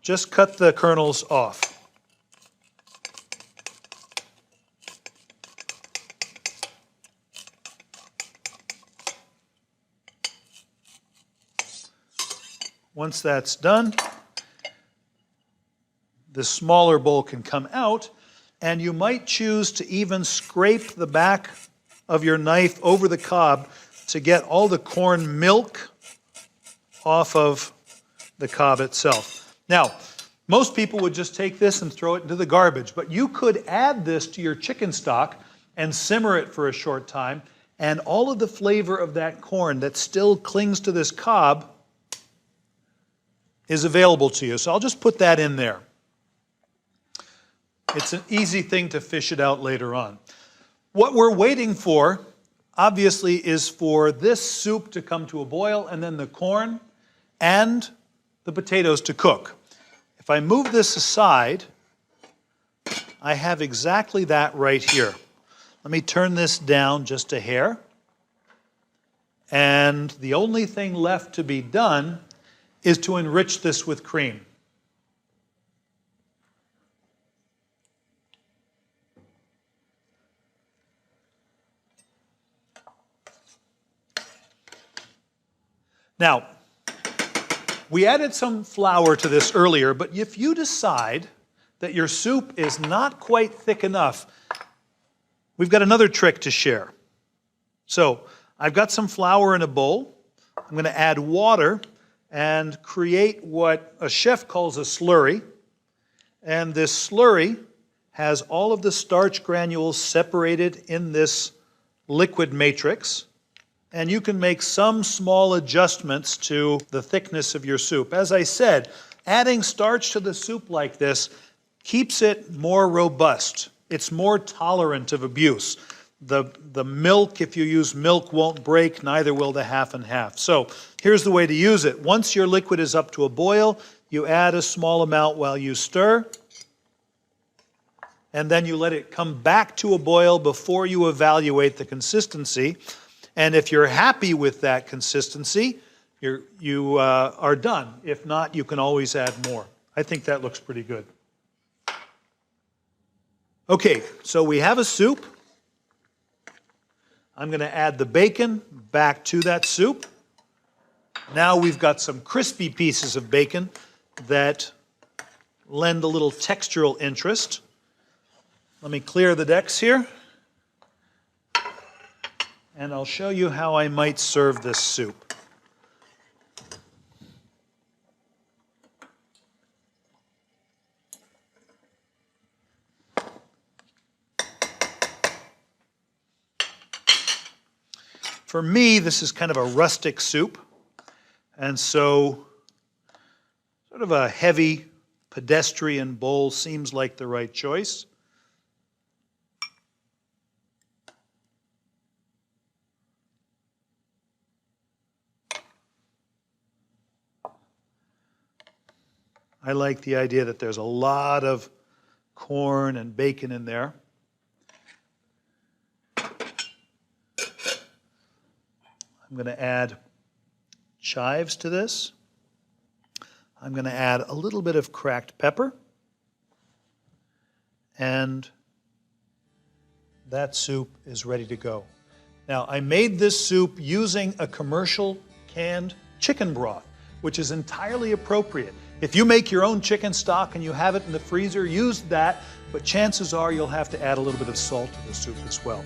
just cut the kernels off. Once that's done, the smaller bowl can come out, and you might choose to even scrape the back of your knife over the cob to get all the corn milk off of the cob itself. Now, most people would just take this and throw it into the garbage, but you could add this to your chicken stock and simmer it for a short time, and all of the flavor of that corn that still clings to this cob is available to you. So I'll just put that in there. It's an easy thing to fish it out later on. What we're waiting for, obviously, is for this soup to come to a boil and then the corn and the potatoes to cook. If I move this aside, I have exactly that right here. Let me turn this down just a hair. And the only thing left to be done is to enrich this with cream. Now, we added some flour to this earlier, but if you decide that your soup is not quite thick enough, we've got another trick to share. So, I've got some flour in a bowl. I'm going to add water and create what a chef calls a slurry. And this slurry has all of the starch granules separated in this liquid matrix. And you can make some small adjustments to the thickness of your soup. As I said, adding starch to the soup like this keeps it more robust. It's more tolerant of abuse. The milk, if you use milk, won't break, neither will the half and half. So here's the way to use it. Once your liquid is up to a boil, you add a small amount while you stir, and then you let it come back to a boil before you evaluate the consistency. And if you're happy with that consistency, you are done. If not, you can always add more. I think that looks pretty good. Okay, so we have a soup. I'm going to add the bacon back to that soup. Now we've got some crispy pieces of bacon that lend a little textural interest. Let me clear the decks here. And I'll show you how I might serve this soup. For me, this is kind of a rustic soup, and so sort of a heavy pedestrian bowl seems like the right choice. I like the idea that there's a lot of corn and bacon in there. I'm going to add chives to this. I'm going to add a little bit of cracked pepper. And that soup is ready to go. Now, I made this soup using a commercial canned chicken broth, which is entirely appropriate. If you make your own chicken stock and you have it in the freezer, use that, but chances are you'll have to add a little bit of salt to the soup as well.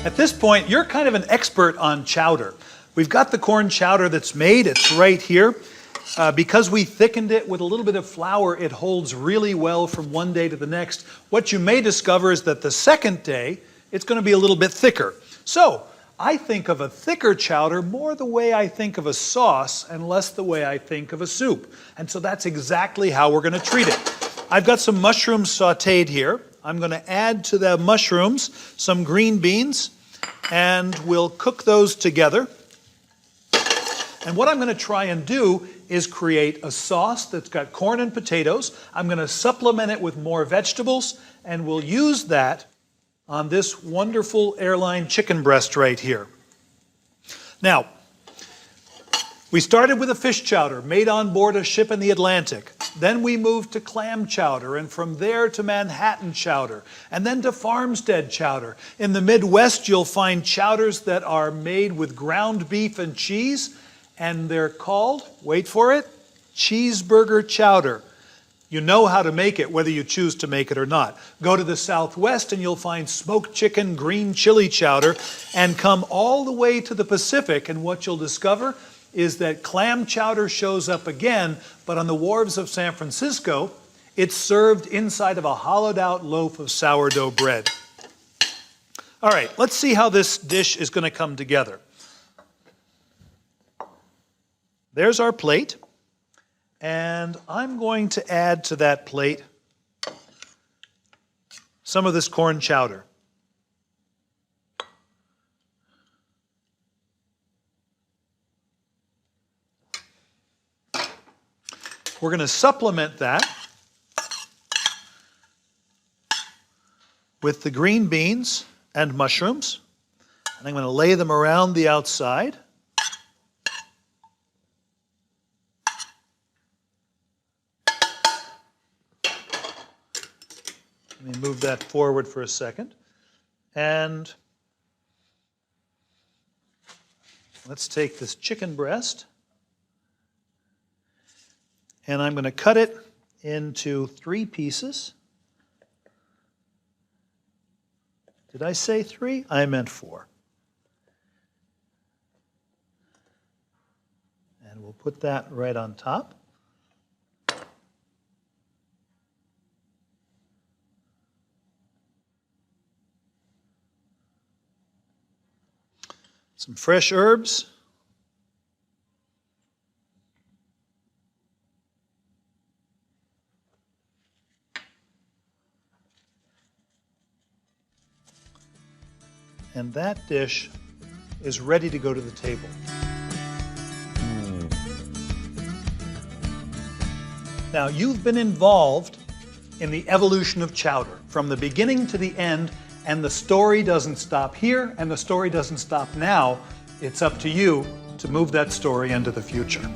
At this point, you're kind of an expert on chowder. We've got the corn chowder that's made. It's right here. Because we thickened it with a little bit of flour, it holds really well from one day to the next. What you may discover is that the second day, it's going to be a little bit thicker. So I think of a thicker chowder more the way I think of a sauce and less the way I think of a soup. And so that's exactly how we're going to treat it. I've got some mushrooms sauteed here. I'm going to add to the mushrooms some green beans, and we'll cook those together. And what I'm going to try and do is create a sauce that's got corn and potatoes. I'm going to supplement it with more vegetables, and we'll use that on this wonderful airline chicken breast right here. Now, we started with a fish chowder made on board a ship in the Atlantic. Then we moved to clam chowder, and from there to Manhattan chowder, and then to farmstead chowder. In the Midwest, you'll find chowders that are made with ground beef and cheese, and they're called, wait for it, cheeseburger chowder. You know how to make it, whether you choose to make it or not. Go to the Southwest and you'll find smoked chicken green chili chowder, and come all the way to the Pacific, and what you'll discover is that clam chowder shows up again, but on the wharves of San Francisco, it's served inside of a hollowed out loaf of sourdough bread. All right, let's see how this dish is going to come together. There's our plate. And I'm going to add to that plate some of this corn chowder. We're going to supplement that with the green beans and mushrooms. And I'm going to lay them around the outside. Let me move that forward for a second. And let's take this chicken breast, and I'm going to cut it into 3 pieces. Did I say 3? I meant 4. And we'll put that right on top. Some fresh herbs. And that dish is ready to go to the table. Now, you've been involved in the evolution of chowder from the beginning to the end. And the story doesn't stop here, and the story doesn't stop now. It's up to you to move that story into the future.